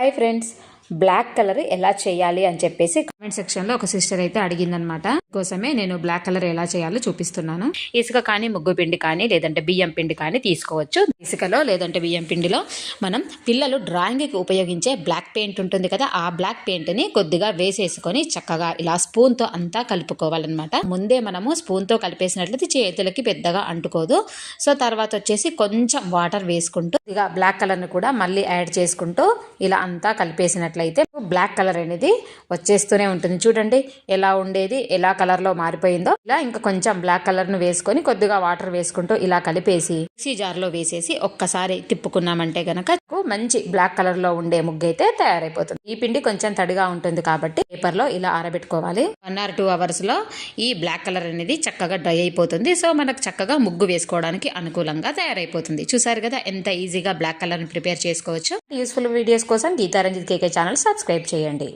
Hi friends, black colour ఎలా చేయాలి అని చెప్పేసి కామెంట్ సెక్షన్లో ఒక సిస్టర్ అయితే అడిగిందనమాట. కోసమే నేను బ్లాక్ కలర్ ఎలా చేయాలో చూపిస్తున్నాను. ఇసుక కానీ ముగ్గు పిండి కానీ లేదంటే బియ్యం పిండి కానీ తీసుకోవచ్చు. ఇసుకలో లేదంటే బియ్యం పిండిలో మనం పిల్లలు డ్రాయింగ్కి ఉపయోగించే బ్లాక్ పెయింట్ ఉంటుంది కదా, ఆ బ్లాక్ పెయింట్ని కొద్దిగా వేసేసుకొని చక్కగా ఇలా స్పూన్తో అంతా కలుపుకోవాలన్నమాట. ముందే మనము స్పూన్తో కలిపేసినట్లయితే చేతులకి పెద్దగా అంటుకోదు. సో తర్వాత వచ్చేసి కొంచెం వాటర్ వేసుకుంటూ ఇక బ్లాక్ కలర్ని కూడా మళ్ళీ యాడ్ చేసుకుంటూ ఇలా అంతా కలిపేసినట్లయితే బ్లాక్ కలర్ అనేది వచ్చేస్తూనే ఉంటుంది. చూడండి ఎలా ఉండేది, ఎలా కలర్లో మారిపోయిందో. ఇలా ఇంకా కొంచెం బ్లాక్ కలర్ను వేసుకొని కొద్దిగా వాటర్ వేసుకుంటూ ఇలా కలిపేసి మిక్సీ జార్లో వేసేసి ఒక్కసారి తిప్పుకున్నామంటే గనక మంచి బ్లాక్ కలర్లో ఉండే ముగ్గు అయితే తయారైపోతుంది. ఈ పిండి కొంచెం తడిగా ఉంటుంది కాబట్టి పేపర్లో ఇలా ఆరబెట్టుకోవాలి. 1 or 2 అవర్స్లో ఈ బ్లాక్ కలర్ అనేది చక్కగా డ్రై అయిపోతుంది. సో మనకు చక్కగా ముగ్గు వేసుకోవడానికి అనుకూలంగా తయారైపోతుంది. చూసారు కదా ఎంత ఈజీగా బ్లాక్ కలర్ని ప్రిపేర్ చేసుకోవచ్చు. యూస్ఫుల్ వీడియోస్ కోసం గీతారంజిత్ కేకే ఛానల్ సబ్స్క్రైబ్ చేయండి.